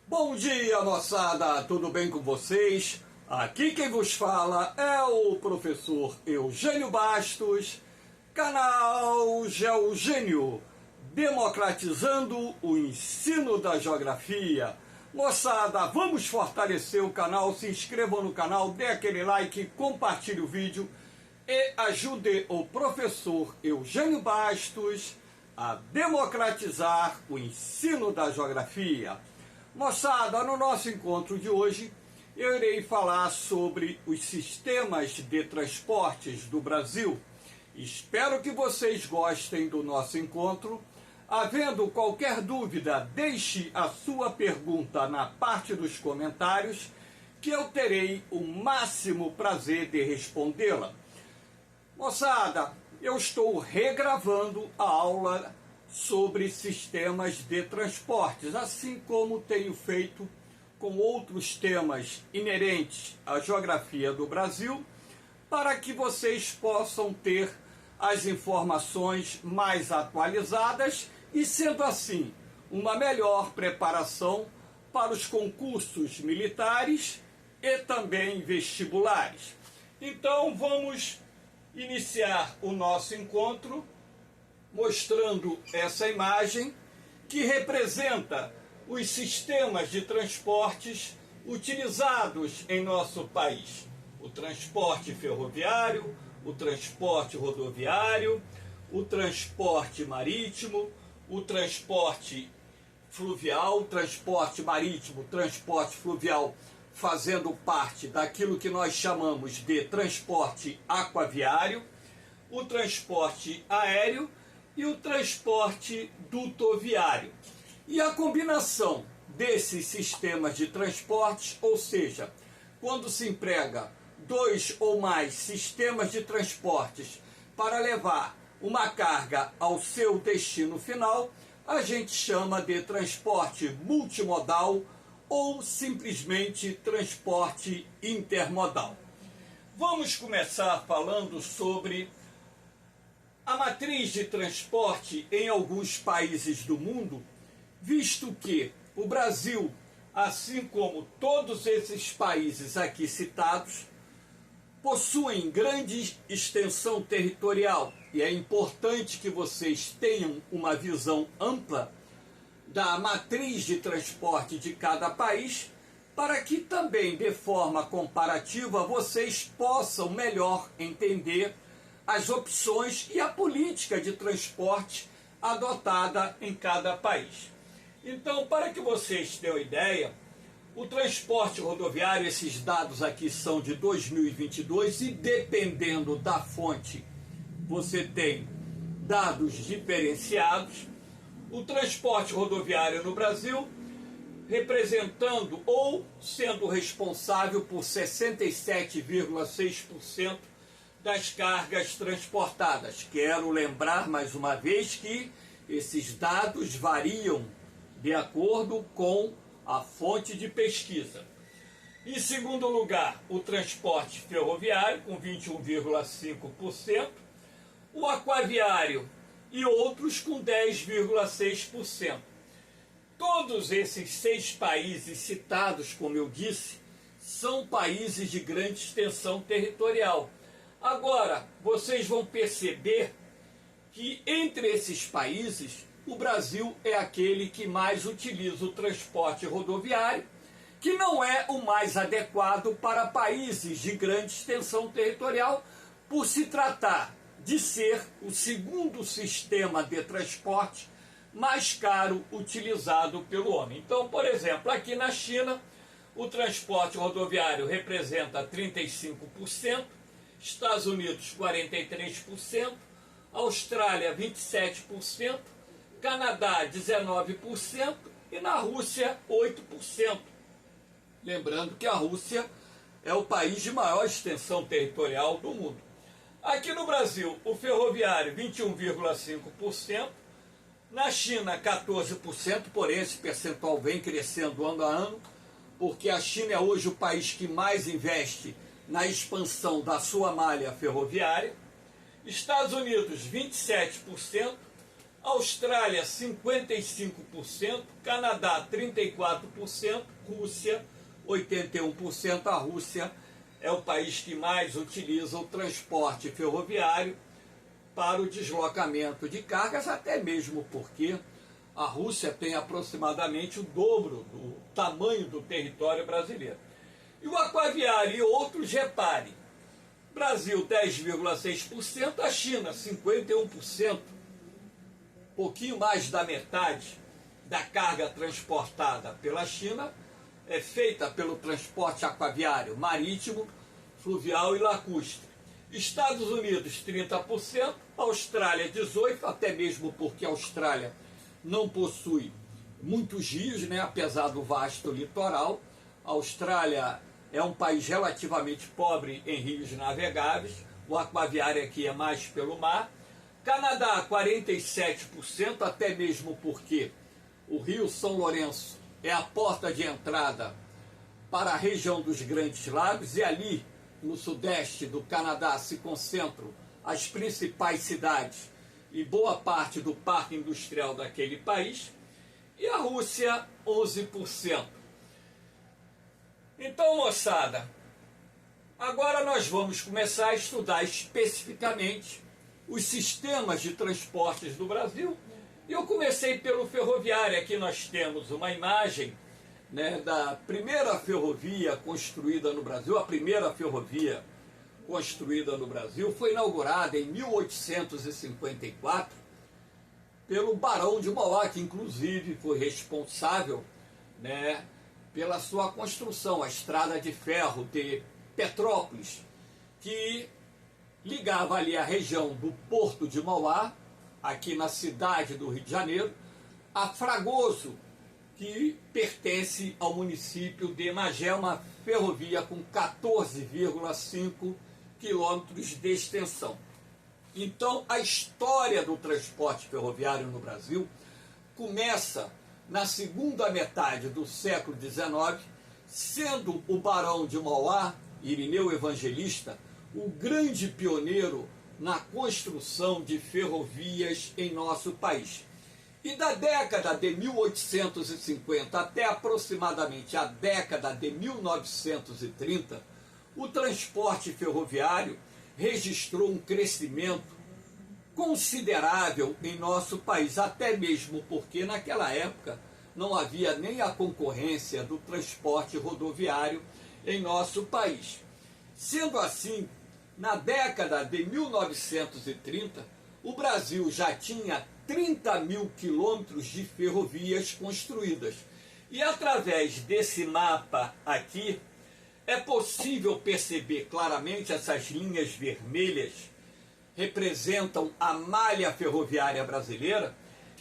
Bom dia, moçada! Tudo bem com vocês? Aqui quem vos fala é o professor Eugênio Bastos, canal Geogênio, democratizando o ensino da geografia. Moçada, vamos fortalecer o canal, se inscrevam no canal, dê aquele like, compartilhe o vídeo e ajude o professor Eugênio Bastos a democratizar o ensino da geografia. Moçada, no nosso encontro de hoje, eu irei falar sobre os sistemas de transportes do Brasil. Espero que vocês gostem do nosso encontro. Havendo qualquer dúvida, deixe a sua pergunta na parte dos comentários, que eu terei o máximo prazer de respondê-la. Moçada, eu estou regravando a aula sobre sistemas de transportes, assim como tenho feito com outros temas inerentes à geografia do Brasil, para que vocês possam ter as informações mais atualizadas e, sendo assim, uma melhor preparação para os concursos militares e também vestibulares. Então, vamos iniciar o nosso encontro mostrando essa imagem que representa os sistemas de transportes utilizados em nosso país. O transporte ferroviário, o transporte rodoviário, o transporte marítimo, o transporte fluvial, transporte marítimo, transporte fluvial fazendo parte daquilo que nós chamamos de transporte aquaviário, o transporte aéreo e o transporte dutoviário. E a combinação desses sistemas de transportes, ou seja, quando se emprega dois ou mais sistemas de transportes para levar uma carga ao seu destino final, a gente chama de transporte multimodal ou simplesmente transporte intermodal. Vamos começar falando sobre a matriz de transporte em alguns países do mundo, visto que o Brasil, assim como todos esses países aqui citados, possuem grande extensão territorial, e é importante que vocês tenham uma visão ampla da matriz de transporte de cada país, para que também, de forma comparativa, vocês possam melhor entender as opções e a política de transporte adotada em cada país. Então, para que vocês tenham ideia, o transporte rodoviário, esses dados aqui são de 2022 e dependendo da fonte, você tem dados diferenciados. O transporte rodoviário no Brasil, representando ou sendo responsável por 67,6% das cargas transportadas. Quero lembrar mais uma vez que esses dados variam de acordo com a fonte de pesquisa. Em segundo lugar, o transporte ferroviário, com 21,5%, o aquaviário e outros com 10,6%. Todos esses 6 países citados, como eu disse, são países de grande extensão territorial. Agora, vocês vão perceber que entre esses países, o Brasil é aquele que mais utiliza o transporte rodoviário, que não é o mais adequado para países de grande extensão territorial, por se tratar de ser o segundo sistema de transporte mais caro utilizado pelo homem. Então, por exemplo, aqui na China, o transporte rodoviário representa 35%, Estados Unidos 43%, Austrália 27%, Canadá 19% e na Rússia 8%. Lembrando que a Rússia é o país de maior extensão territorial do mundo. Aqui no Brasil, o ferroviário 21,5%, na China 14%, porém esse percentual vem crescendo ano a ano, porque a China é hoje o país que mais investe na expansão da sua malha ferroviária. Estados Unidos 27%, Austrália 55%, Canadá 34%, Rússia 81%. A Rússia é o país que mais utiliza o transporte ferroviário para o deslocamento de cargas, até mesmo porque a Rússia tem aproximadamente o dobro do tamanho do território brasileiro. E o aquaviário e outros, repare, Brasil 10,6%, a China 51%, pouquinho mais da metade da carga transportada pela China é feita pelo transporte aquaviário, marítimo, fluvial e lacustre. Estados Unidos 30%, Austrália 18%, até mesmo porque a Austrália não possui muitos rios, né, apesar do vasto litoral. A Austrália é um país relativamente pobre em rios navegáveis, o aquaviário aqui é mais pelo mar. Canadá 47%, até mesmo porque o rio São Lourenço é a porta de entrada para a região dos Grandes Lagos, e ali no sudeste do Canadá se concentram as principais cidades e boa parte do parque industrial daquele país. E a Rússia 11%. Então, moçada, agora nós vamos começar a estudar especificamente os sistemas de transportes do Brasil. E eu comecei pelo ferroviário. Aqui nós temos uma imagem, né, da primeira ferrovia construída no Brasil. A primeira ferrovia construída no Brasil foi inaugurada em 1854 pelo Barão de Mauá, que inclusive foi responsável, né, pela sua construção, a estrada de ferro de Petrópolis, que ligava ali a região do Porto de Mauá, aqui na cidade do Rio de Janeiro, a Fragoso, que pertence ao município de Magé, uma ferrovia com 14,5 quilômetros de extensão. Então, a história do transporte ferroviário no Brasil começa na segunda metade do século XIX, sendo o Barão de Mauá, Irineu Evangelista, o grande pioneiro na construção de ferrovias em nosso país. E da década de 1850 até aproximadamente a década de 1930, o transporte ferroviário registrou um crescimento considerável em nosso país, até mesmo porque naquela época não havia nem a concorrência do transporte rodoviário em nosso país. Sendo assim, na década de 1930, o Brasil já tinha 30 mil quilômetros de ferrovias construídas. E através desse mapa aqui, é possível perceber claramente essas linhas vermelhas representam a malha ferroviária brasileira,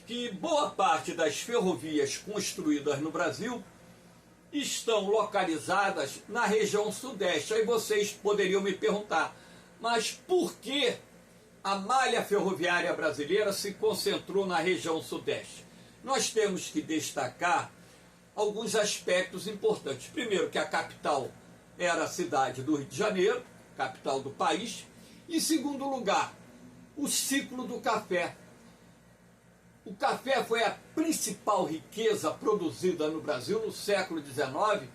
que boa parte das ferrovias construídas no Brasil estão localizadas na região sudeste. Aí vocês poderiam me perguntar, mas por que a malha ferroviária brasileira se concentrou na região sudeste? Nós temos que destacar alguns aspectos importantes. Primeiro, que a capital era a cidade do Rio de Janeiro, capital do país. Em segundo lugar, o ciclo do café. O café foi a principal riqueza produzida no Brasil no século XIX,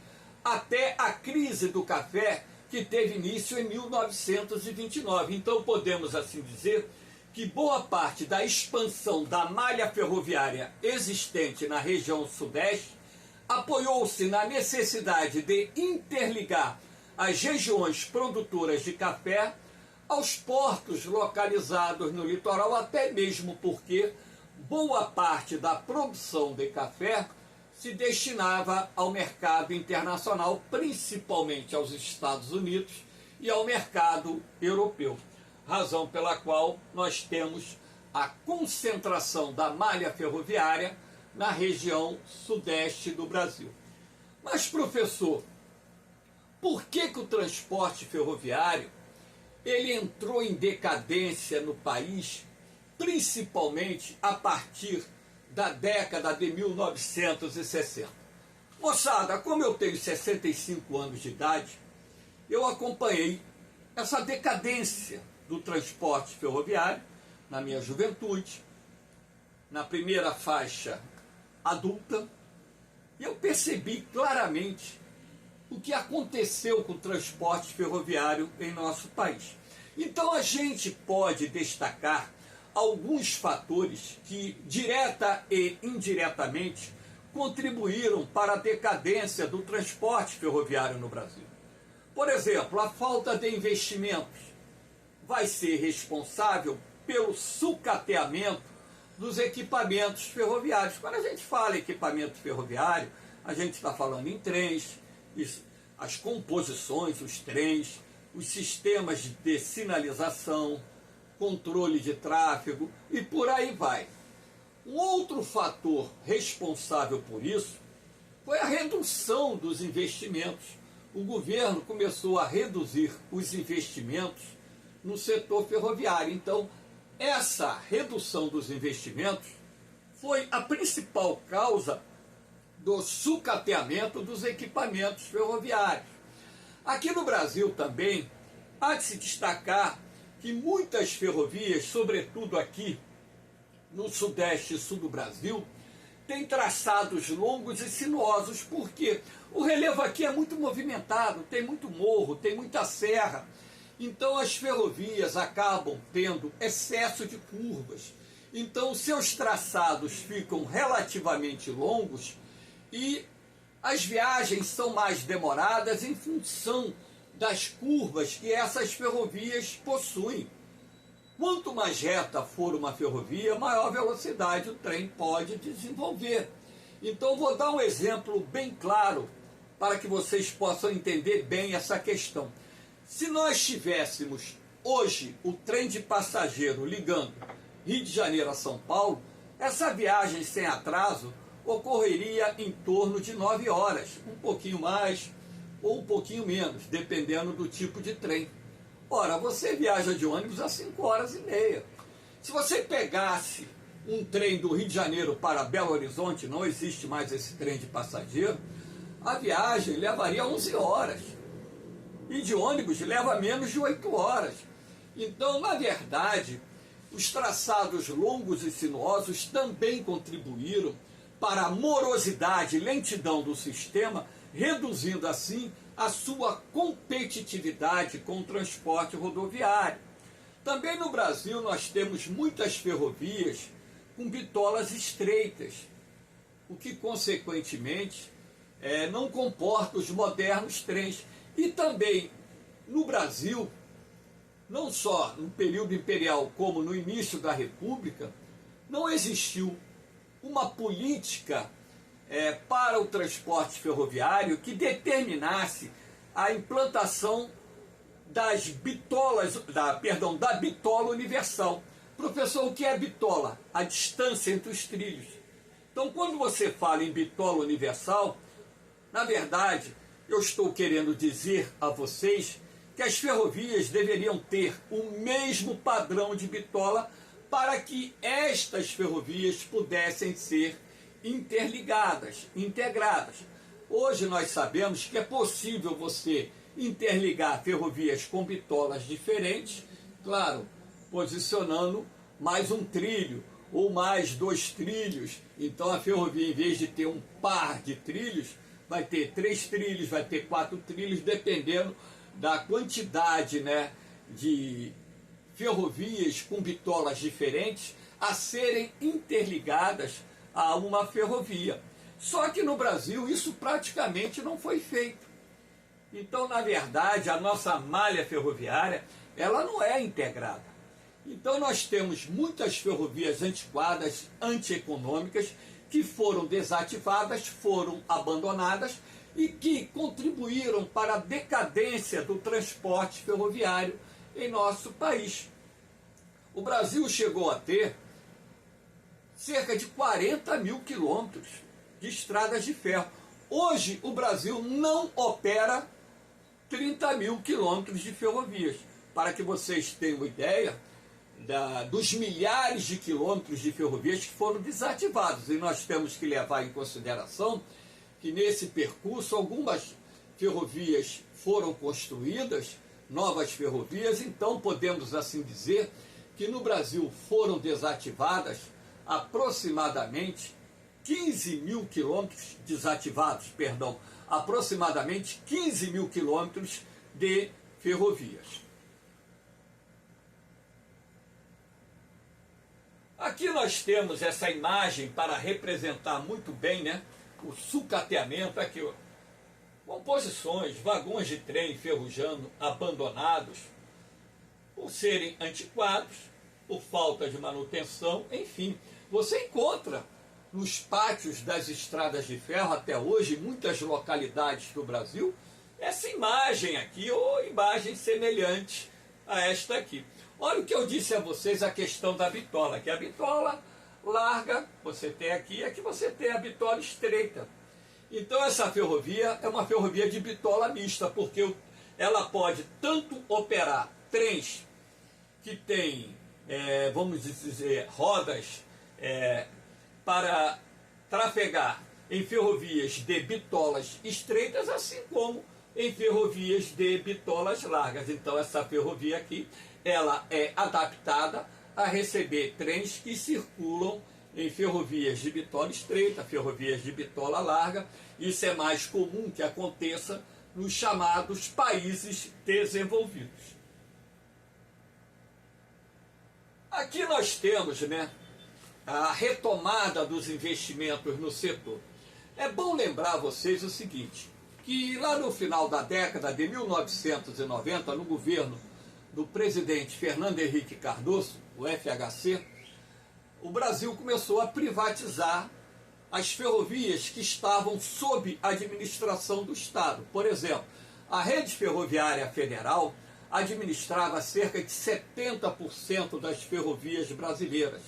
até a crise do café, que teve início em 1929. Então podemos assim dizer que boa parte da expansão da malha ferroviária existente na região sudeste apoiou-se na necessidade de interligar as regiões produtoras de café aos portos localizados no litoral, até mesmo porque boa parte da produção de café se destinava ao mercado internacional, principalmente aos Estados Unidos e ao mercado europeu. Razão pela qual nós temos a concentração da malha ferroviária na região sudeste do Brasil. Mas, professor, por que o transporte ferroviário ele entrou em decadência no país, principalmente a partir da década de 1960? Moçada, como eu tenho 65 anos de idade, eu acompanhei essa decadência do transporte ferroviário na minha juventude. na primeira faixa adulta, e eu percebi claramente o que aconteceu com o transporte ferroviário em nosso país. Então a gente pode destacar alguns fatores que, direta e indiretamente, contribuíram para a decadência do transporte ferroviário no Brasil. Por exemplo, a falta de investimentos vai ser responsável pelo sucateamento dos equipamentos ferroviários. Quando a gente fala equipamento ferroviário, a gente está falando em trens, as composições, os trens, os sistemas de sinalização, controle de tráfego e por aí vai. Um outro fator responsável por isso foi a redução dos investimentos. O governo começou a reduzir os investimentos no setor ferroviário. Então, essa redução dos investimentos foi a principal causa do sucateamento dos equipamentos ferroviários. Aqui no Brasil também há de se destacar que muitas ferrovias, sobretudo aqui no sudeste e sul do Brasil, têm traçados longos e sinuosos, porque o relevo aqui é muito movimentado, tem muito morro, tem muita serra. Então as ferrovias acabam tendo excesso de curvas. Então seus traçados ficam relativamente longos e as viagens são mais demoradas em função das curvas que essas ferrovias possuem. Quanto mais reta for uma ferrovia, maior velocidade o trem pode desenvolver. Então vou dar um exemplo bem claro para que vocês possam entender bem essa questão. Se nós tivéssemos hoje o trem de passageiro ligando Rio de Janeiro a São Paulo, essa viagem sem atraso ocorreria em torno de 9 horas, um pouquinho mais ou um pouquinho menos, dependendo do tipo de trem. Ora, você viaja de ônibus a 5 horas e meia. Se você pegasse um trem do Rio de Janeiro para Belo Horizonte, não existe mais esse trem de passageiro, a viagem levaria 11 horas. E de ônibus leva menos de 8 horas. Então, na verdade, os traçados longos e sinuosos também contribuíram para a morosidade e lentidão do sistema, reduzindo assim a sua competitividade com o transporte rodoviário. Também no Brasil nós temos muitas ferrovias com bitolas estreitas, o que consequentemente não comporta os modernos trens. E também no Brasil, não só no período imperial como no início da República, não existiu uma política para o transporte ferroviário que determinasse a implantação das bitolas, da bitola universal. Professor, o que é bitola? A distância entre os trilhos. Então, quando você fala em bitola universal, na verdade, eu estou querendo dizer a vocês que as ferrovias deveriam ter o mesmo padrão de bitola para que estas ferrovias pudessem ser interligadas, integradas. Hoje nós sabemos que é possível você interligar ferrovias com bitolas diferentes, claro, posicionando mais um trilho ou mais 2 trilhos. Então a ferrovia, em vez de ter um par de trilhos, vai ter 3 trilhos, vai ter 4 trilhos, dependendo da quantidade, de ferrovias com bitolas diferentes a serem interligadas a uma ferrovia. Só que no Brasil isso praticamente não foi feito. Então, na verdade, a nossa malha ferroviária, ela não é integrada. Então nós temos muitas ferrovias antiquadas, antieconômicas, que foram desativadas, foram abandonadas e que contribuíram para a decadência do transporte ferroviário em nosso país. O Brasil chegou a ter cerca de 40 mil quilômetros de estradas de ferro. Hoje o Brasil não opera 30 mil quilômetros de ferrovias. Para que vocês tenham uma ideia dos milhares de quilômetros de ferrovias que foram desativados. E nós temos que levar em consideração que nesse percurso algumas ferrovias foram construídas, novas ferrovias. Então podemos assim dizer que no Brasil foram desativadas aproximadamente 15 mil quilômetros desativados, perdão, aproximadamente 15 mil quilômetros de ferrovias. Aqui nós temos essa imagem para representar muito bem, né, o sucateamento. Aqui, ó, composições, vagões de trem enferrujando, abandonados, por serem antiquados, por falta de manutenção, enfim. Você encontra nos pátios das estradas de ferro até hoje, em muitas localidades do Brasil, essa imagem aqui, ou imagem semelhante a esta aqui. Olha o que eu disse a vocês, a questão da bitola, que a bitola larga, você tem aqui, aqui você tem a bitola estreita. Então essa ferrovia é uma ferrovia de bitola mista, porque ela pode tanto operar trens que têm, vamos dizer, rodas para trafegar em ferrovias de bitolas estreitas, assim como em ferrovias de bitolas largas. Então essa ferrovia aqui, ela é adaptada a receber trens que circulam em ferrovias de bitola estreita, ferrovias de bitola larga. Isso é mais comum que aconteça nos chamados países desenvolvidos. Aqui nós temos, né, a retomada dos investimentos no setor. É bom lembrar a vocês o seguinte, que lá no final da década de 1990, no governo do presidente Fernando Henrique Cardoso, o FHC, o Brasil começou a privatizar as ferrovias que estavam sob administração do Estado. Por exemplo, a Rede Ferroviária Federal administrava cerca de 70% das ferrovias brasileiras.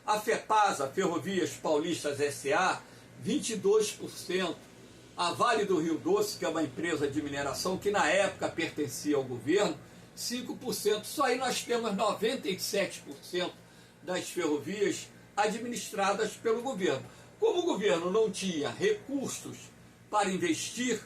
A FEPASA, Ferrovias Paulistas S.A., 22%. A Vale do Rio Doce, que é uma empresa de mineração que na época pertencia ao governo, 5%. Só aí nós temos 97% das ferrovias administradas pelo governo. Como o governo não tinha recursos para investir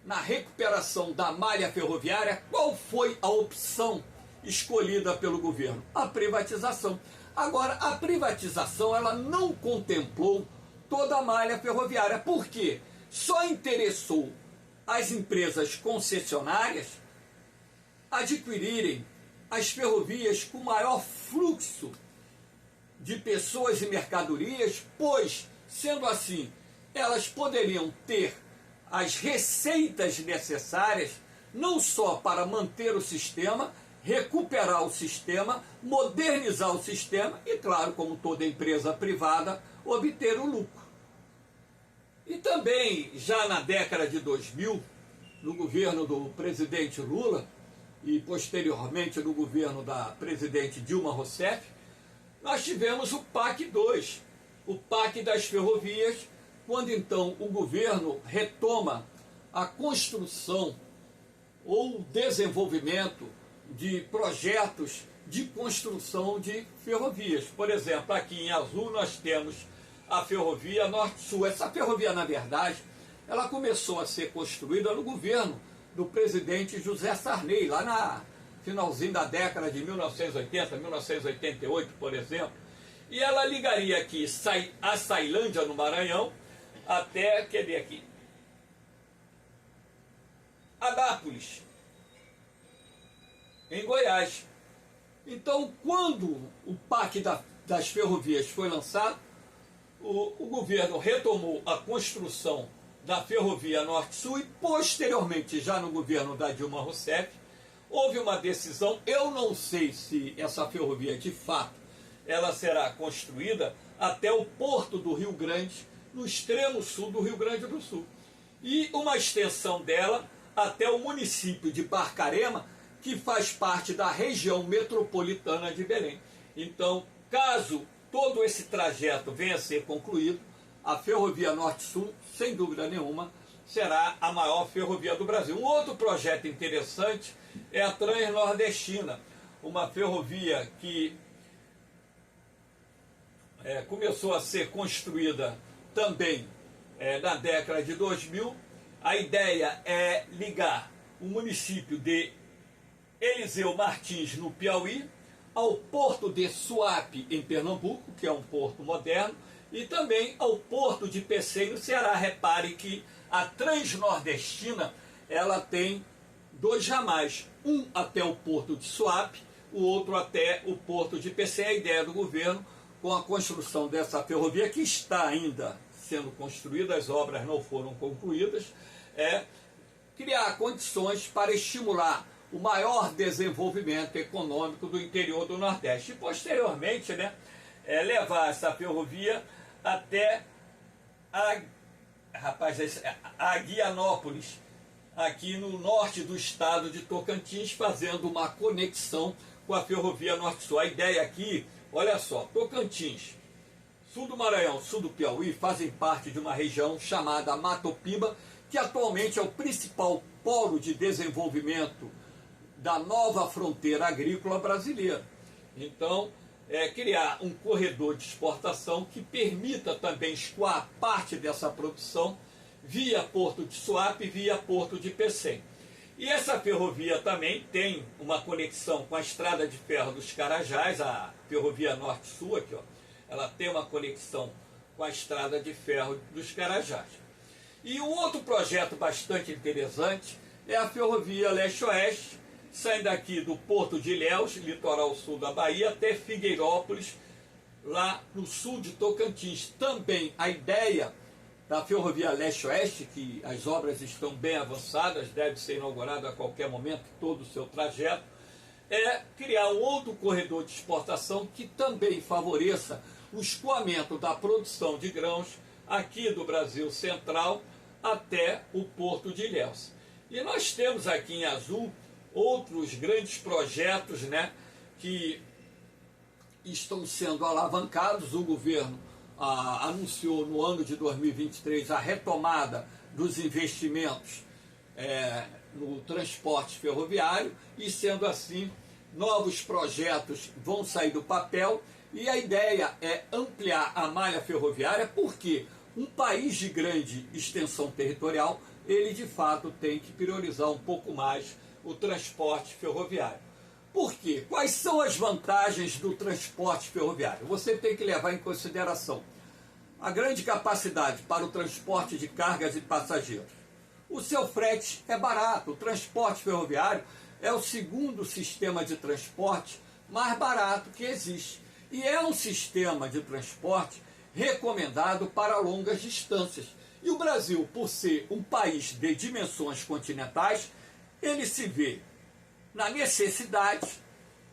na recuperação da malha ferroviária, qual foi a opção escolhida pelo governo? A privatização. Agora, a privatização ela não contemplou toda a malha ferroviária. Por quê? Só interessou as empresas concessionárias adquirirem as ferrovias com maior fluxo de pessoas e mercadorias, pois, sendo assim, elas poderiam ter as receitas necessárias não só para manter o sistema, recuperar o sistema, modernizar o sistema e, claro, como toda empresa privada, obter o lucro. E também, já na década de 2000, no governo do presidente Lula e posteriormente no governo da presidente Dilma Rousseff, nós tivemos o PAC 2, o PAC das ferrovias, quando então o governo retoma a construção ou desenvolvimento de projetos de construção de ferrovias. Por exemplo, aqui em azul nós temos a ferrovia Norte-Sul. Essa ferrovia, na verdade, ela começou a ser construída no governo do presidente José Sarney, lá na finalzinho da década de 1980, 1988, por exemplo. E ela ligaria aqui a Ceilândia, no Maranhão, até, quer ver aqui, Anápolis, em Goiás. Então, quando o PAC das ferrovias foi lançado, o governo retomou a construção da ferrovia Norte-Sul e, posteriormente, já no governo da Dilma Rousseff, houve uma decisão. Eu não sei se essa ferrovia, de fato, ela será construída até o Porto do Rio Grande, no extremo sul do Rio Grande do Sul. E uma extensão dela até o município de Barcarena, que faz parte da região metropolitana de Belém. Então, caso todo esse trajeto venha a ser concluído, a Ferrovia Norte-Sul, sem dúvida nenhuma, será a maior ferrovia do Brasil. Um outro projeto interessante é a Transnordestina, uma ferrovia que começou a ser construída também na década de 2000. A ideia é ligar o município de Eliseu Martins, no Piauí, ao porto de Suape, em Pernambuco, que é um porto moderno, e também ao porto de Pecém, no Ceará. Repare que a Transnordestina, ela tem 2 ramais, um até o porto de Suape, o outro até o porto de Pecém. A ideia do governo, com a construção dessa ferrovia, que está ainda sendo construída, as obras não foram concluídas, é criar condições para estimular o maior desenvolvimento econômico do interior do Nordeste. E, posteriormente, levar essa ferrovia até a Guianópolis, aqui no norte do estado de Tocantins, fazendo uma conexão com a ferrovia Norte-Sul. A ideia aqui, olha só, Tocantins, sul do Maranhão, sul do Piauí, fazem parte de uma região chamada Matopiba, que atualmente é o principal polo de desenvolvimento da nova fronteira agrícola brasileira. Então, criar um corredor de exportação que permita também escoar parte dessa produção via Porto de Suape, via Porto de Pecém. E essa ferrovia também tem uma conexão com a Estrada de Ferro dos Carajás, a ferrovia Norte-Sul aqui, ó. Ela tem uma conexão com a Estrada de Ferro dos Carajás. E um outro projeto bastante interessante é a ferrovia Leste-Oeste, saindo aqui do Porto de Ilhéus, litoral sul da Bahia, até Figueirópolis, lá no sul de Tocantins. Também a ideia da ferrovia Leste-Oeste, que as obras estão bem avançadas, deve ser inaugurado a qualquer momento todo o seu trajeto, é criar um outro corredor de exportação que também favoreça o escoamento da produção de grãos aqui do Brasil Central até o Porto de Ilhéus. E nós temos aqui em azul outros grandes projetos, que estão sendo alavancados. O governo anunciou no ano de 2023 a retomada dos investimentos no transporte ferroviário, e sendo assim, novos projetos vão sair do papel, e a ideia é ampliar a malha ferroviária, porque um país de grande extensão territorial, ele de fato tem que priorizar um pouco mais o transporte ferroviário. Por quê? Quais são as vantagens do transporte ferroviário? Você tem que levar em consideração a grande capacidade para o transporte de cargas e passageiros. O seu frete é barato. O transporte ferroviário é o segundo sistema de transporte mais barato que existe. E é um sistema de transporte recomendado para longas distâncias. E o Brasil, por ser um país de dimensões continentais, ele se vê na necessidade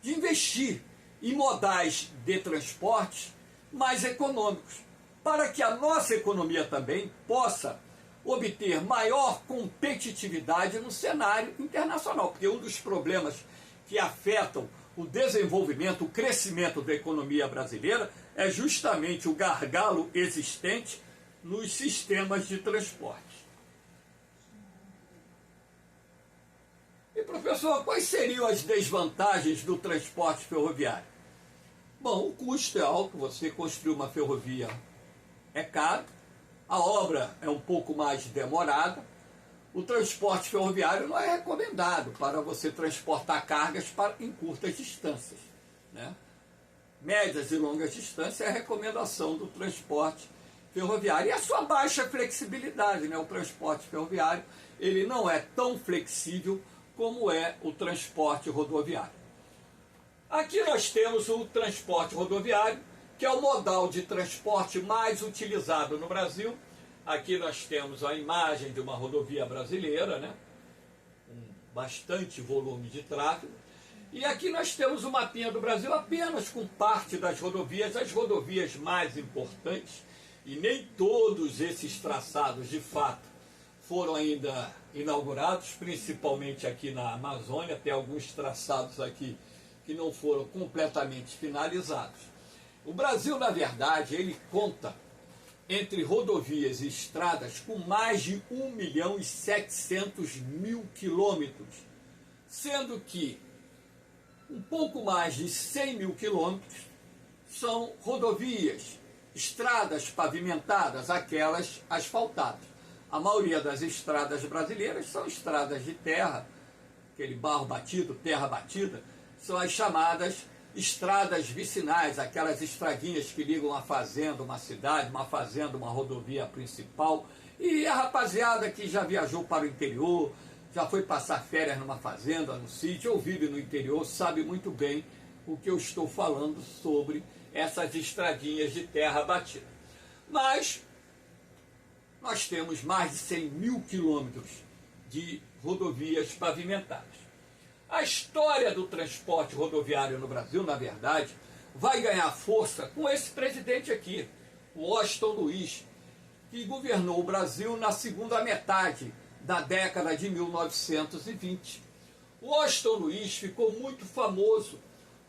de investir em modais de transporte mais econômicos, para que a nossa economia também possa obter maior competitividade no cenário internacional, porque um dos problemas que afetam o desenvolvimento, o crescimento da economia brasileira é justamente o gargalo existente nos sistemas de transporte. E, professor, quais seriam as desvantagens do transporte ferroviário? Bom, o custo é alto, você construir uma ferrovia é caro, a obra é um pouco mais demorada, o transporte ferroviário não é recomendado para você transportar cargas em curtas distâncias, Médias e longas distâncias é a recomendação do transporte ferroviário. E a sua baixa flexibilidade, O transporte ferroviário, ele não é tão flexível como é o transporte rodoviário. Aqui nós temos o transporte rodoviário, que é o modal de transporte mais utilizado no Brasil. Aqui nós temos a imagem de uma rodovia brasileira, com bastante volume de tráfego. E aqui nós temos o mapinha do Brasil apenas com parte das rodovias, as rodovias mais importantes, e nem todos esses traçados de fato foram ainda inaugurados, principalmente aqui na Amazônia. Tem alguns traçados aqui que não foram completamente finalizados. O Brasil, na verdade, ele conta entre rodovias e estradas com mais de 1.700.000 quilômetros, sendo que um pouco mais de 100.000 quilômetros são rodovias, estradas pavimentadas, aquelas asfaltadas. A maioria das estradas brasileiras são estradas de terra, aquele barro batido, terra batida, são as chamadas estradas vicinais, aquelas estradinhas que ligam uma fazenda, uma cidade, uma fazenda, uma rodovia principal. E a rapaziada que já viajou para o interior, já foi passar férias numa fazenda, no sítio, ou vive no interior, sabe muito bem o que eu estou falando sobre essas estradinhas de terra batida. Mas nós temos mais de 100 mil quilômetros de rodovias pavimentadas. A história do transporte rodoviário no Brasil, na verdade, vai ganhar força com esse presidente aqui, o Washington Luiz, que governou o Brasil na segunda metade da década de 1920. O Washington Luiz ficou muito famoso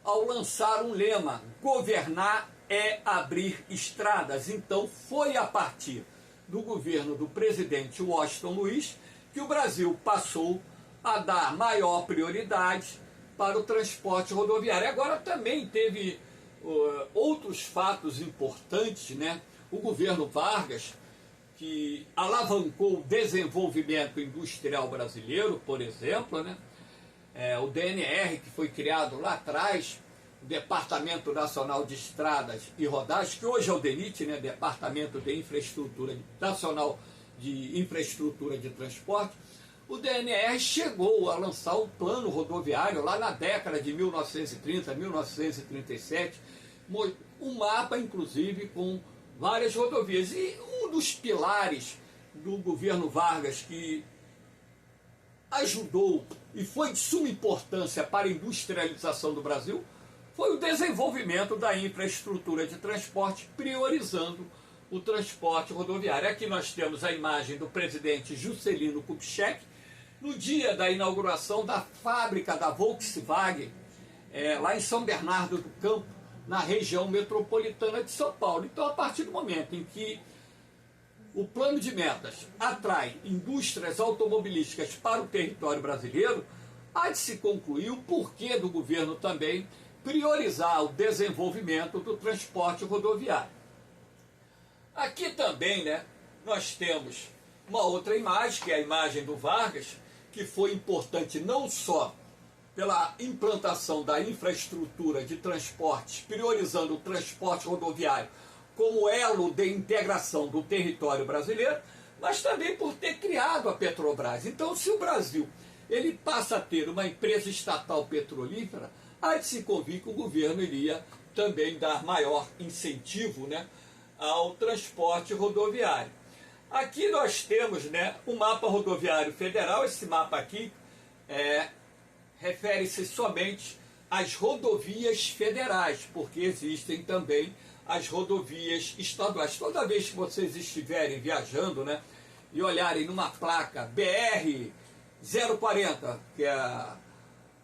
ao lançar um lema: governar é abrir estradas. Então foi a partir do governo do presidente Washington Luiz que o Brasil passou a dar maior prioridade para o transporte rodoviário. Agora também teve outros fatos importantes, né? O governo Vargas, que alavancou o desenvolvimento industrial brasileiro, por exemplo, né? O DNR, que foi criado lá atrás, o Departamento Nacional de Estradas e Rodagens, que hoje é o DENIT, né? Departamento de Infraestrutura Nacional de Infraestrutura de Transporte. O DNR chegou a lançar um plano rodoviário lá na década de 1930, 1937, um mapa, inclusive, com várias rodovias. E um dos pilares do governo Vargas que ajudou e foi de suma importância para a industrialização do Brasil foi o desenvolvimento da infraestrutura de transporte, priorizando o transporte rodoviário. Aqui nós temos a imagem do presidente Juscelino Kubitschek, no dia da inauguração da fábrica da Volkswagen, lá em São Bernardo do Campo, na região metropolitana de São Paulo. Então, a partir do momento em que o plano de metas atrai indústrias automobilísticas para o território brasileiro, há de se concluir o porquê do governo também priorizar o desenvolvimento do transporte rodoviário. Aqui também, né, nós temos uma outra imagem, que é a imagem do Vargas, que foi importante não só pela implantação da infraestrutura de transportes, priorizando o transporte rodoviário como elo de integração do território brasileiro, mas também por ter criado a Petrobras. Então, se o Brasil ele passa a ter uma empresa estatal petrolífera, há de se convir que o governo iria também dar maior incentivo, né, ao transporte rodoviário. Aqui nós temos, né, o mapa rodoviário federal. Esse mapa aqui refere-se somente às rodovias federais, porque existem também as rodovias estaduais. Toda vez que vocês estiverem viajando, né, e olharem numa placa BR 040, que é a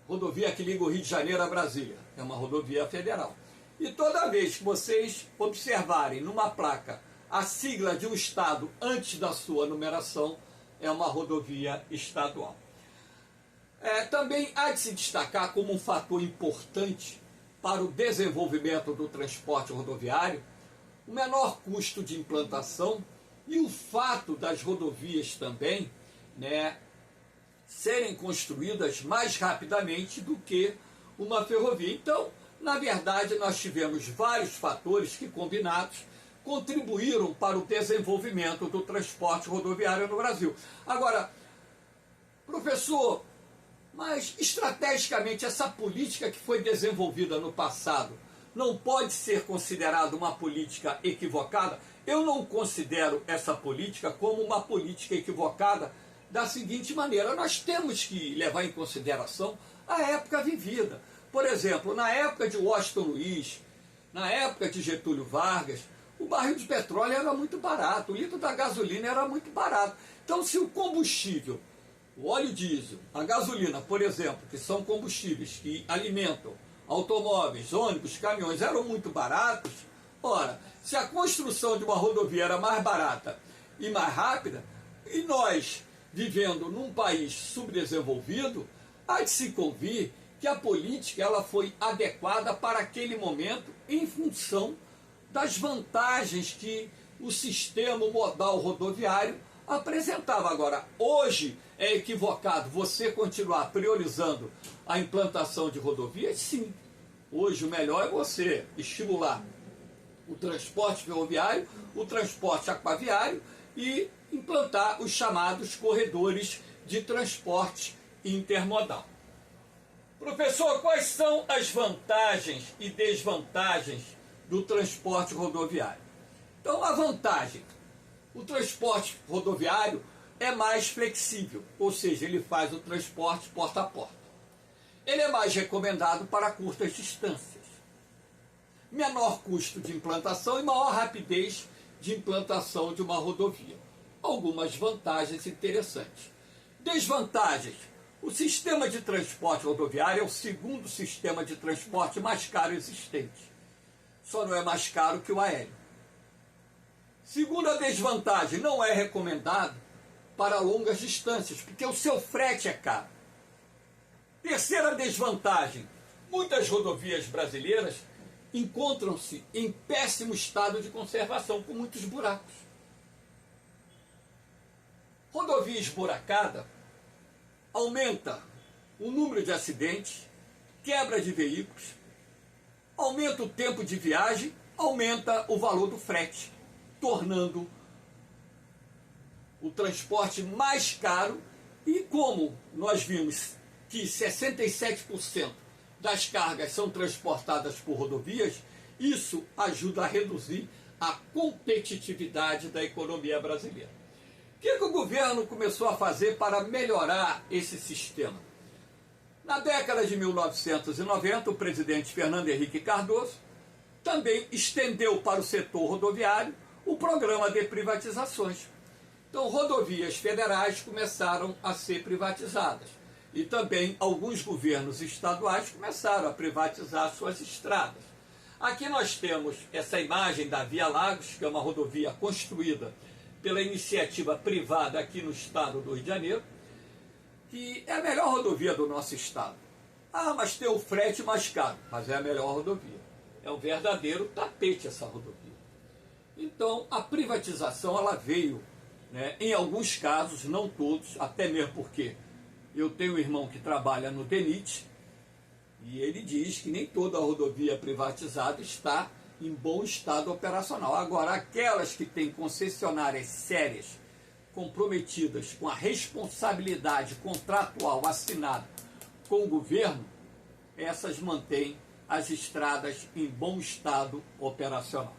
rodovia que liga o Rio de Janeiro a Brasília, é uma rodovia federal. E toda vez que vocês observarem numa placa a sigla de um estado antes da sua numeração, é uma rodovia estadual. Também há de se destacar como um fator importante para o desenvolvimento do transporte rodoviário o menor custo de implantação e o fato das rodovias também, né, serem construídas mais rapidamente do que uma ferrovia. Então, na verdade, nós tivemos vários fatores que, combinados, contribuíram para o desenvolvimento do transporte rodoviário no Brasil. Agora, professor, mas estrategicamente essa política que foi desenvolvida no passado não pode ser considerada uma política equivocada? Eu não considero essa política como uma política equivocada da seguinte maneira: nós temos que levar em consideração a época vivida. Por exemplo, na época de Washington Luiz, na época de Getúlio Vargas, o barril de petróleo era muito barato, o litro da gasolina era muito barato. Então, se o combustível, o óleo diesel, a gasolina, por exemplo, que são combustíveis que alimentam automóveis, ônibus, caminhões, eram muito baratos, ora, se a construção de uma rodovia era mais barata e mais rápida, e nós, vivendo num país subdesenvolvido, há de se convir que a política ela foi adequada para aquele momento em função das vantagens que o sistema modal rodoviário apresentava. Agora, hoje é equivocado você continuar priorizando a implantação de rodovias? Sim, Hoje o melhor é você estimular o transporte ferroviário, o transporte aquaviário e implantar os chamados corredores de transporte intermodal. Professor, quais são as vantagens e desvantagens do transporte rodoviário? Então, a vantagem: o transporte rodoviário é mais flexível, ou seja, ele faz o transporte porta a porta. Ele é mais recomendado para curtas distâncias. Menor custo de implantação e maior rapidez de implantação de uma rodovia. Algumas vantagens interessantes. Desvantagens: o sistema de transporte rodoviário é o segundo sistema de transporte mais caro existente. Só não é mais caro que o aéreo. Segunda desvantagem: não é recomendado para longas distâncias, porque o seu frete é caro. Terceira desvantagem: muitas rodovias brasileiras encontram-se em péssimo estado de conservação, com muitos buracos. Rodovia esburacada aumenta o número de acidentes, quebra de veículos, aumenta o tempo de viagem, aumenta o valor do frete, tornando o transporte mais caro. E como nós vimos que 67% das cargas são transportadas por rodovias, isso ajuda a reduzir a competitividade da economia brasileira. O que o governo começou a fazer para melhorar esse sistema? Na década de 1990, o presidente Fernando Henrique Cardoso também estendeu para o setor rodoviário o programa de privatizações. Então, rodovias federais começaram a ser privatizadas. E também alguns governos estaduais começaram a privatizar suas estradas. Aqui nós temos essa imagem da Via Lagos, que é uma rodovia construída pela iniciativa privada aqui no estado do Rio de Janeiro, que é a melhor rodovia do nosso estado. Ah, mas tem o frete mais caro, mas é a melhor rodovia. É um verdadeiro tapete essa rodovia. Então, a privatização ela veio, né, em alguns casos, não todos, até mesmo porque eu tenho um irmão que trabalha no DENIT, e ele diz que nem toda rodovia privatizada está em bom estado operacional. Agora, aquelas que têm concessionárias sérias, comprometidas com a responsabilidade contratual assinada com o governo, essas mantêm as estradas em bom estado operacional.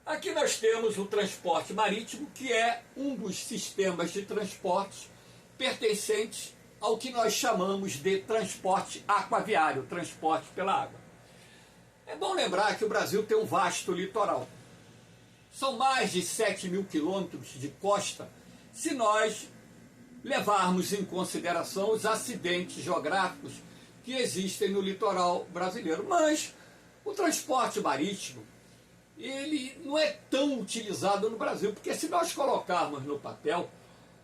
Aqui nós temos o transporte marítimo, que é um dos sistemas de transporte pertencentes ao que nós chamamos de transporte aquaviário, transporte pela água. É bom lembrar que o Brasil tem um vasto litoral. São mais de 7 mil quilômetros de costa, se nós levarmos em consideração os acidentes geográficos que existem no litoral brasileiro. Mas o transporte marítimo, ele não é tão utilizado no Brasil, porque se nós colocarmos no papel,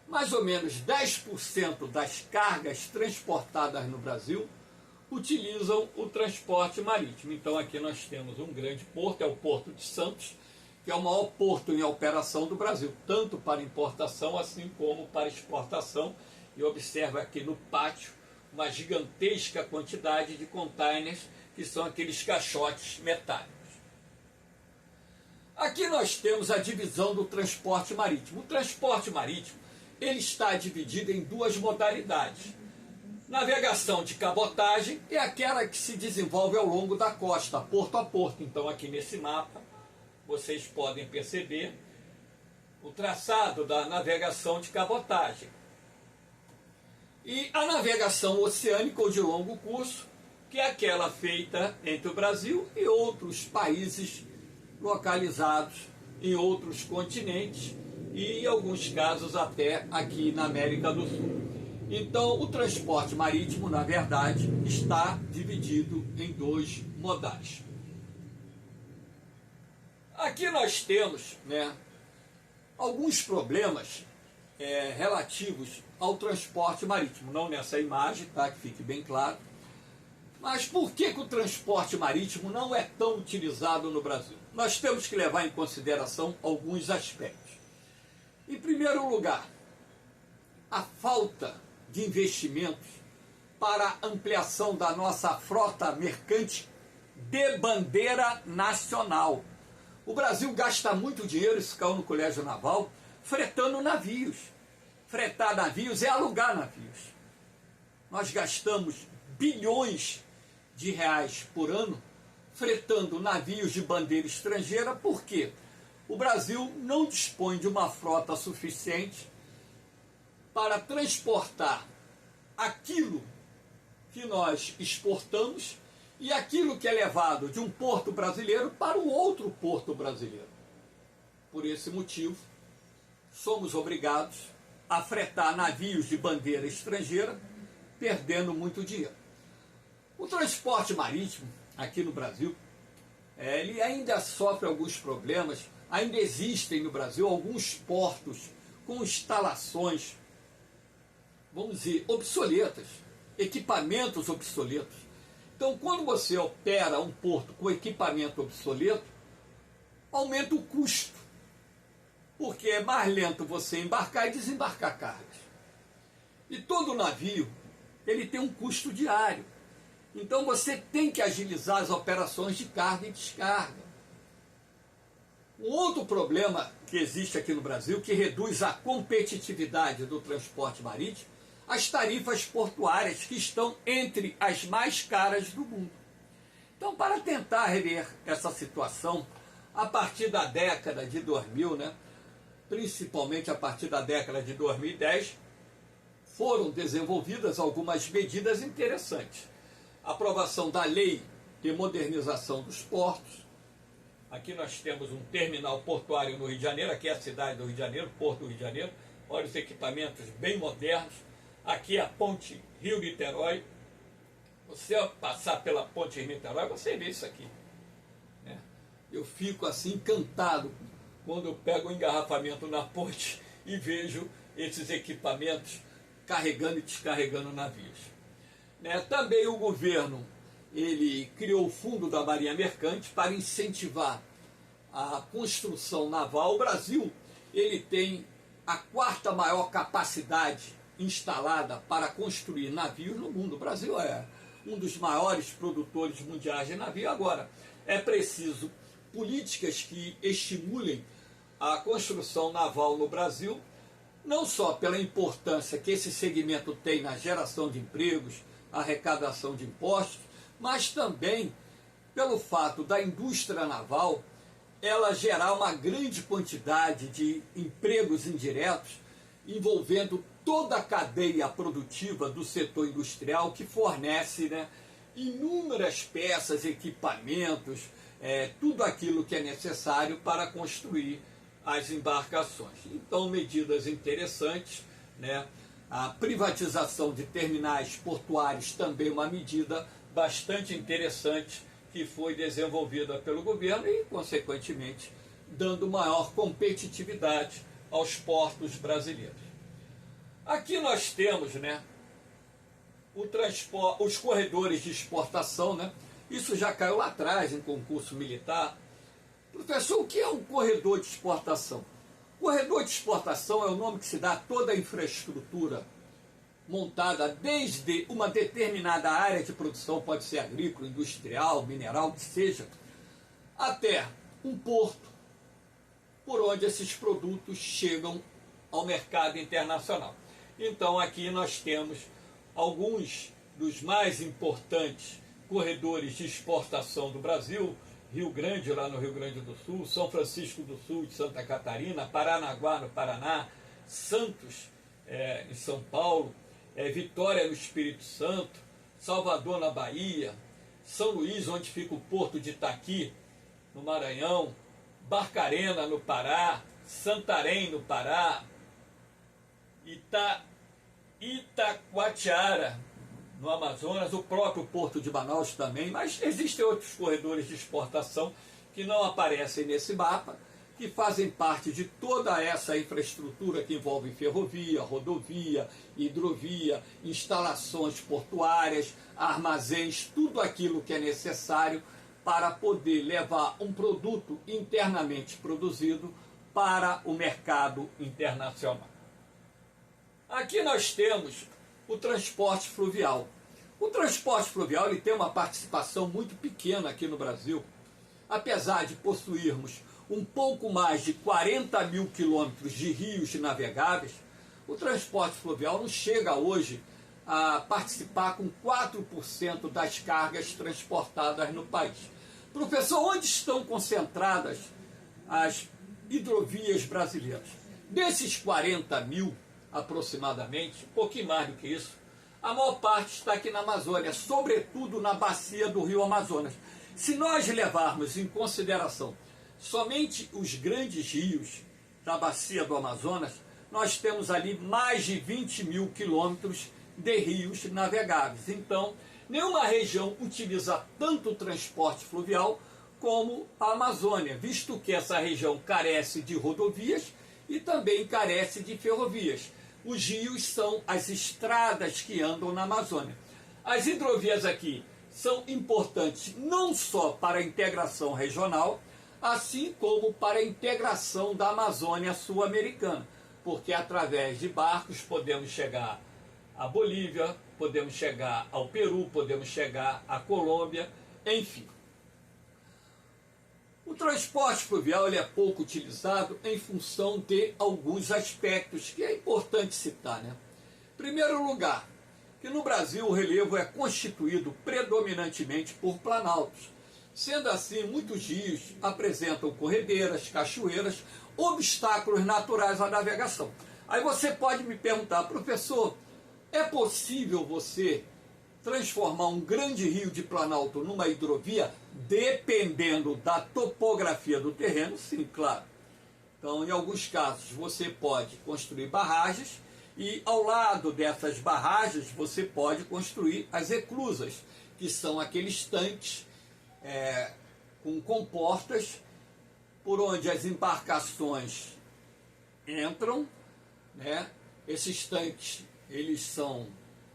mais ou menos 10% das cargas transportadas no Brasil utilizam o transporte marítimo. Então aqui nós temos um grande porto, é o Porto de Santos, que é o maior porto em operação do Brasil, tanto para importação assim como para exportação. E observa aqui no pátio uma gigantesca quantidade de containers, que são aqueles caixotes metálicos. Aqui nós temos a divisão do transporte marítimo. O transporte marítimo ele está dividido em duas modalidades. Navegação de cabotagem é aquela que se desenvolve ao longo da costa, porto a porto. Então aqui nesse mapa vocês podem perceber o traçado da navegação de cabotagem. E a navegação oceânica ou de longo curso, que é aquela feita entre o Brasil e outros países localizados em outros continentes e, em alguns casos, até aqui na América do Sul. Então, o transporte marítimo, na verdade, está dividido em dois modais. Aqui nós temos, né, alguns problemas relativos ao transporte marítimo. Não nessa imagem, tá, que fique bem claro. Mas por que o transporte marítimo não é tão utilizado no Brasil? Nós temos que levar em consideração alguns aspectos. Em primeiro lugar, a falta de investimentos para a ampliação da nossa frota mercante de bandeira nacional. O Brasil gasta muito dinheiro, isso caiu no Colégio Naval, fretando navios. Fretar navios é alugar navios. Nós gastamos bilhões de reais por ano fretando navios de bandeira estrangeira, porque o Brasil não dispõe de uma frota suficiente para transportar aquilo que nós exportamos e aquilo que é levado de um porto brasileiro para o outro porto brasileiro. Por esse motivo, somos obrigados a fretar navios de bandeira estrangeira, perdendo muito dinheiro. O transporte marítimo aqui no Brasil, ele ainda sofre alguns problemas. Ainda existem no Brasil alguns portos com instalações, vamos dizer, obsoletas, equipamentos obsoletos. Então, quando você opera um porto com equipamento obsoleto, aumenta o custo, porque é mais lento você embarcar e desembarcar cargas. E todo navio, ele tem um custo diário. Então, você tem que agilizar as operações de carga e descarga. Um outro problema que existe aqui no Brasil, que reduz a competitividade do transporte marítimo, as tarifas portuárias, que estão entre as mais caras do mundo. Então, para tentar rever essa situação, a partir da década de 2000, principalmente a partir da década de 2010, foram desenvolvidas algumas medidas interessantes. A aprovação da Lei de Modernização dos Portos. Aqui nós temos um terminal portuário no Rio de Janeiro, aqui é a cidade do Rio de Janeiro, Porto do Rio de Janeiro, olha os equipamentos bem modernos. Aqui é a ponte Rio-Niterói. Você passar pela ponte Rio-Niterói, você vê isso aqui. Eu fico assim encantado quando eu pego o engarrafamento na ponte e vejo esses equipamentos carregando e descarregando navios. Também o governo, ele criou o Fundo da Marinha Mercante para incentivar a construção naval. O Brasil, ele tem a quarta maior capacidade instalada para construir navios no mundo. O Brasil é um dos maiores produtores mundiais de navio. Agora, é preciso políticas que estimulem a construção naval no Brasil, não só pela importância que esse segmento tem na geração de empregos, arrecadação de impostos, mas também pelo fato da indústria naval ela gerar uma grande quantidade de empregos indiretos, envolvendo toda a cadeia produtiva do setor industrial, que fornece inúmeras peças, equipamentos, tudo aquilo que é necessário para construir as embarcações. Então, medidas interessantes, a privatização de terminais portuários também uma medida bastante interessante que foi desenvolvida pelo governo e, consequentemente, dando maior competitividade aos portos brasileiros. Aqui nós temos os corredores de exportação, isso já caiu lá atrás em concurso militar. Professor, o que é um corredor de exportação? Corredor de exportação é o nome que se dá a toda a infraestrutura montada desde uma determinada área de produção, pode ser agrícola, industrial, mineral, que seja, até um porto por onde esses produtos chegam ao mercado internacional. Então aqui nós temos alguns dos mais importantes corredores de exportação do Brasil: Rio Grande, lá no Rio Grande do Sul, São Francisco do Sul de Santa Catarina, Paranaguá no Paraná, Santos em São Paulo, Vitória no Espírito Santo, Salvador na Bahia, São Luís, onde fica o porto de Itaqui, no Maranhão, Barcarena no Pará, Santarém no Pará, Itacoatiara no Amazonas, o próprio Porto de Manaus também, mas existem outros corredores de exportação que não aparecem nesse mapa, que fazem parte de toda essa infraestrutura que envolve ferrovia, rodovia, hidrovia, instalações portuárias, armazéns, tudo aquilo que é necessário para poder levar um produto internamente produzido para o mercado internacional. Aqui nós temos o transporte fluvial. O transporte fluvial ele tem uma participação muito pequena aqui no Brasil, apesar de possuirmos um pouco mais de 40 mil quilômetros de rios navegáveis. O transporte fluvial não chega hoje a participar com 4% das cargas transportadas no país. Professor, onde estão concentradas as hidrovias brasileiras? Desses 40 mil, aproximadamente, um pouquinho mais do que isso, a maior parte está aqui na Amazônia, sobretudo na bacia do rio Amazonas. Se nós levarmos em consideração somente os grandes rios da bacia do Amazonas, nós temos ali mais de 20 mil quilômetros de rios navegáveis. Então, nenhuma região utiliza tanto o transporte fluvial como a Amazônia, visto que essa região carece de rodovias e também carece de ferrovias. Os rios são as estradas que andam na Amazônia. As hidrovias aqui são importantes não só para a integração regional, assim como para a integração da Amazônia sul-americana, porque através de barcos podemos chegar à Bolívia, podemos chegar ao Peru, podemos chegar à Colômbia, enfim. O transporte fluvial ele é pouco utilizado em função de alguns aspectos que é importante citar, né? Em primeiro lugar, que no Brasil o relevo é constituído predominantemente por planaltos. Sendo assim, muitos rios apresentam corredeiras, cachoeiras, obstáculos naturais à navegação. Aí você pode me perguntar, professor, é possível você transformar um grande rio de planalto numa hidrovia, dependendo da topografia do terreno? Sim, claro. Então, em alguns casos, você pode construir barragens e, ao lado dessas barragens, você pode construir as eclusas, que são aqueles tanques com comportas por onde as embarcações entram, né? Esses tanques, eles são,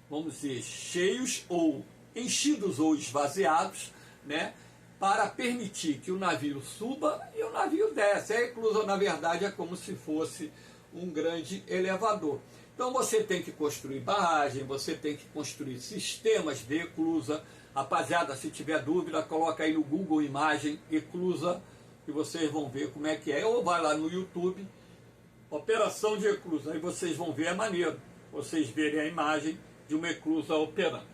vamos dizer, cheios ou enchidos ou esvaziados, né, para permitir que o navio suba e o navio desce. A eclusa, na verdade, é como se fosse um grande elevador. Então você tem que construir barragem, você tem que construir sistemas de eclusa. Rapaziada, se tiver dúvida, coloca aí no Google imagem eclusa e vocês vão ver como é que é. Ou vai lá no YouTube, operação de eclusa, aí vocês vão ver, é maneiro vocês verem a imagem de uma eclusa operando.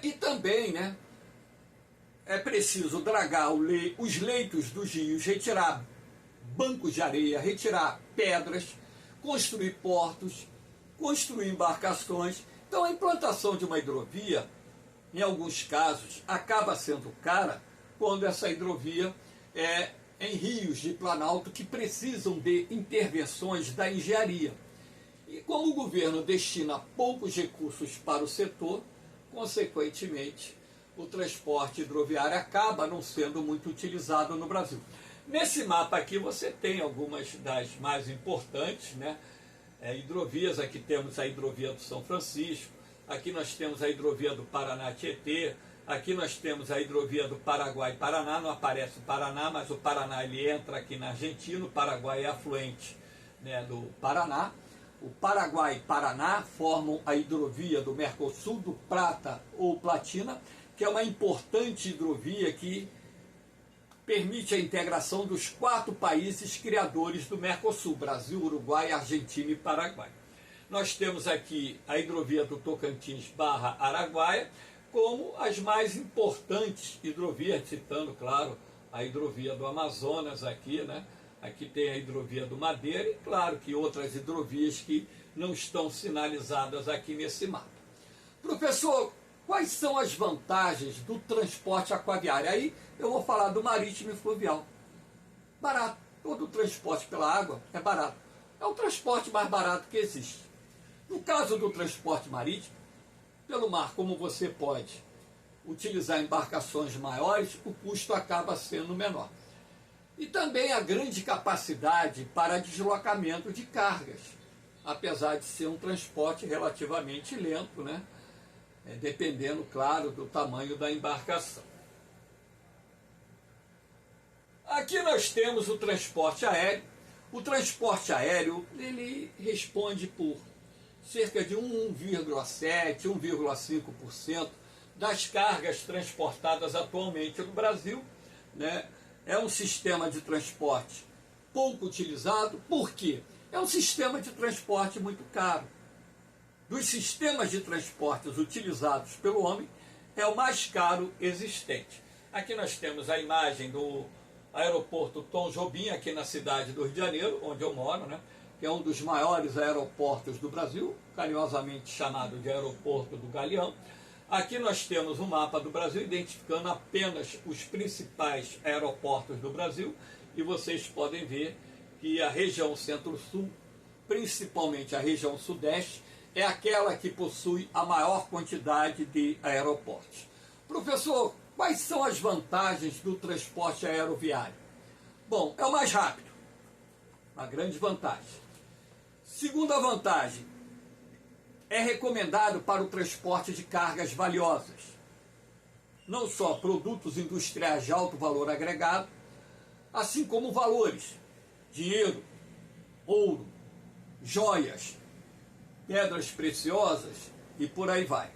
E também, né, é preciso dragar os leitos dos rios, retirar bancos de areia, retirar pedras, construir portos, construir embarcações. Então a implantação de uma hidrovia, em alguns casos, acaba sendo cara quando essa hidrovia é em rios de planalto que precisam de intervenções da engenharia. E como o governo destina poucos recursos para o setor, consequentemente, o transporte hidroviário acaba não sendo muito utilizado no Brasil. Nesse mapa aqui você tem algumas das mais importantes, né? Hidrovias. Aqui temos a hidrovia do São Francisco, aqui nós temos a hidrovia do Paraná-Tietê, aqui nós temos a hidrovia do Paraguai-Paraná, não aparece o Paraná, mas o Paraná ele entra aqui na Argentina, o Paraguai é afluente, né, do Paraná. O Paraguai e Paraná formam a hidrovia do Mercosul, do Prata ou Platina, que é uma importante hidrovia que permite a integração dos 4 países criadores do Mercosul: Brasil, Uruguai, Argentina e Paraguai. Nós temos aqui a hidrovia do Tocantins/Araguaia, como as mais importantes hidrovias, citando, claro, a hidrovia do Amazonas aqui, né? Aqui tem a hidrovia do Madeira e, claro, que outras hidrovias que não estão sinalizadas aqui nesse mapa. Professor, quais são as vantagens do transporte aquaviário? Aí eu vou falar do marítimo e fluvial. Barato. Todo o transporte pela água é barato. É o transporte mais barato que existe. No caso do transporte marítimo, pelo mar, como você pode utilizar embarcações maiores, o custo acaba sendo menor. E também a grande capacidade para deslocamento de cargas, apesar de ser um transporte relativamente lento, né? Dependendo, claro, do tamanho da embarcação. Aqui nós temos o transporte aéreo. O transporte aéreo, ele responde por cerca de 1,7%, 1,5% das cargas transportadas atualmente no Brasil, né? É um sistema de transporte pouco utilizado. Por quê? É um sistema de transporte muito caro. Dos sistemas de transportes utilizados pelo homem, é o mais caro existente. Aqui nós temos a imagem do aeroporto Tom Jobim, aqui na cidade do Rio de Janeiro, onde eu moro, né? Que é um dos maiores aeroportos do Brasil, carinhosamente chamado de Aeroporto do Galeão. Aqui nós temos um mapa do Brasil, identificando apenas os principais aeroportos do Brasil, e vocês podem ver que a região Centro-Sul, principalmente a região Sudeste, é aquela que possui a maior quantidade de aeroportos. Professor, quais são as vantagens do transporte aeroviário? Bom, é o mais rápido, uma grande vantagem. Segunda vantagem, é recomendado para o transporte de cargas valiosas, não só produtos industriais de alto valor agregado, assim como valores, dinheiro, ouro, joias, pedras preciosas e por aí vai.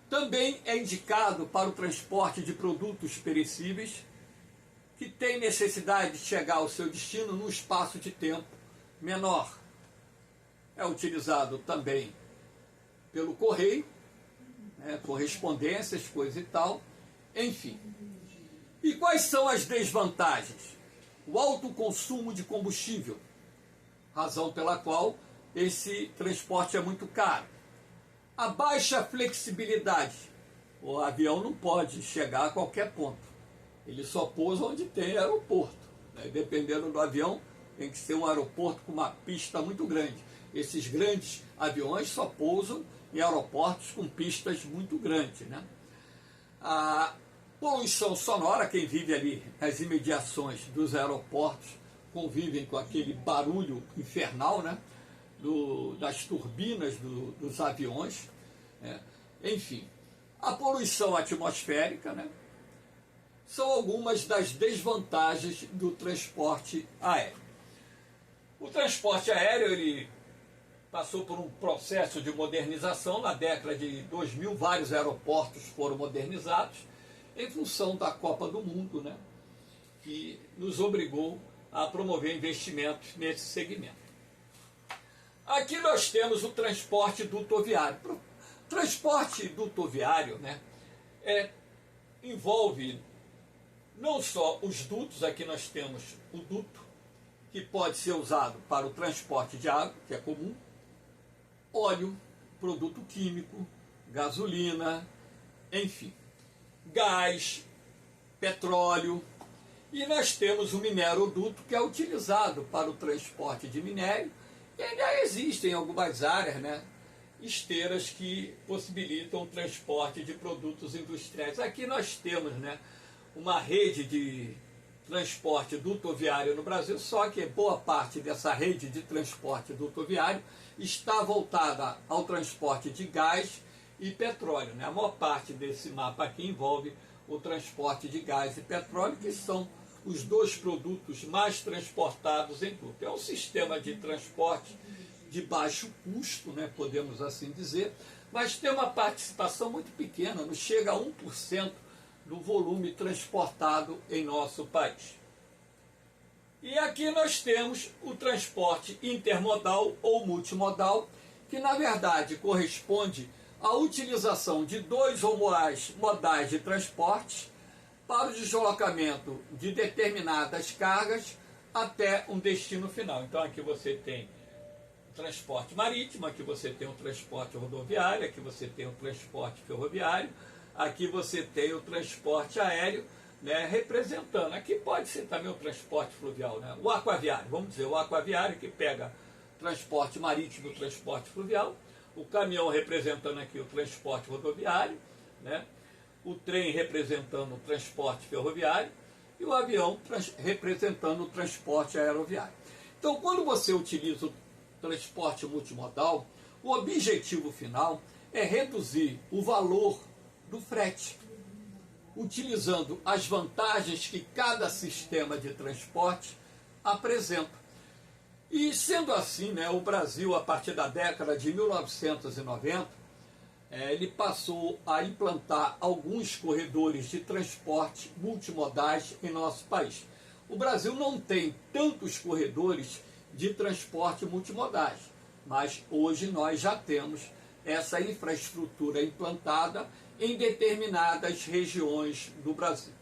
Também é indicado para o transporte de produtos perecíveis que têm necessidade de chegar ao seu destino num espaço de tempo menor. É utilizado também pelo correio, né, correspondências, coisa e tal, enfim. E quais são as desvantagens? O alto consumo de combustível, razão pela qual esse transporte é muito caro. A baixa flexibilidade, o avião não pode chegar a qualquer ponto, ele só pousa onde tem aeroporto, né? Dependendo do avião, tem que ser um aeroporto com uma pista muito grande. Esses grandes aviões só pousam em aeroportos com pistas muito grandes, né? A poluição sonora, quem vive ali nas imediações dos aeroportos convivem com aquele barulho infernal, né? Das turbinas dos aviões, né? Enfim, a poluição atmosférica, né? São algumas das desvantagens do transporte aéreo. O transporte aéreo, ele passou por um processo de modernização. Na década de 2000, vários aeroportos foram modernizados em função da Copa do Mundo, né? Que nos obrigou a promover investimentos nesse segmento. Aqui nós temos o transporte dutoviário. O transporte dutoviário, né, envolve não só os dutos. Aqui nós temos o duto, que pode ser usado para o transporte de água, que é comum, óleo, produto químico, gasolina, enfim, gás, petróleo. E nós temos o mineroduto, que é utilizado para o transporte de minério. E ainda existem em algumas áreas, né, esteiras que possibilitam o transporte de produtos industriais. Aqui nós temos, né, uma rede de transporte dutoviário no Brasil, só que boa parte dessa rede de transporte dutoviário está voltada ao transporte de gás e petróleo, né? A maior parte desse mapa aqui envolve o transporte de gás e petróleo, que são os dois produtos mais transportados em tudo. É um sistema de transporte de baixo custo, né, podemos assim dizer, mas tem uma participação muito pequena, não chega a 1% do volume transportado em nosso país. E aqui nós temos o transporte intermodal ou multimodal, que na verdade corresponde à utilização de dois ou mais modais de transporte para o deslocamento de determinadas cargas até um destino final. Então aqui você tem o transporte marítimo, aqui você tem o transporte rodoviário, aqui você tem o transporte ferroviário, aqui você tem o transporte aéreo, né, representando. Aqui pode ser também o transporte fluvial, né, o aquaviário, vamos dizer, o aquaviário que pega transporte marítimo, transporte fluvial, o caminhão representando aqui o transporte rodoviário, né, o trem representando o transporte ferroviário e o avião representando o transporte aeroviário. Então, quando você utiliza o transporte multimodal, o objetivo final é reduzir o valor do frete, utilizando as vantagens que cada sistema de transporte apresenta. E sendo assim, né, o Brasil, a partir da década de 1990, ele passou a implantar alguns corredores de transporte multimodais em nosso país. O Brasil não tem tantos corredores de transporte multimodais, mas hoje nós já temos essa infraestrutura implantada em determinadas regiões do Brasil.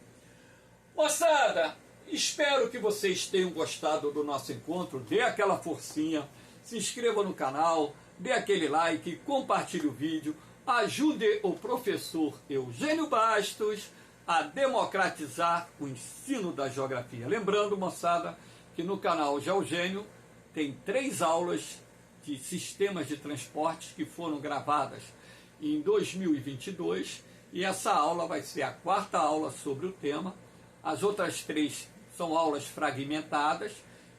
Moçada, espero que vocês tenham gostado do nosso encontro. Dê aquela forcinha, se inscreva no canal, dê aquele like, compartilhe o vídeo, ajude o professor Eugênio Bastos a democratizar o ensino da geografia. Lembrando, moçada, que no canal Geogênio tem 3 aulas de sistemas de transporte que foram gravadas em 2022 e essa aula vai ser a 4ª aula sobre o tema. As outras 3 são aulas fragmentadas,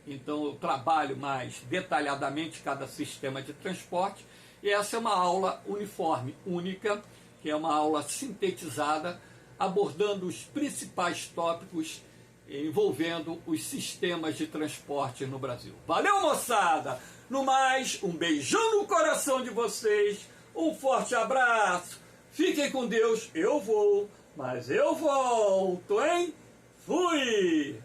então eu trabalho mais detalhadamente cada sistema de transporte, e essa é uma aula uniforme, única, que é uma aula sintetizada, abordando os principais tópicos envolvendo os sistemas de transporte no Brasil. Valeu, moçada! No mais, um beijão no coração de vocês, um forte abraço, fiquem com Deus, eu vou, mas eu volto, hein? Fui!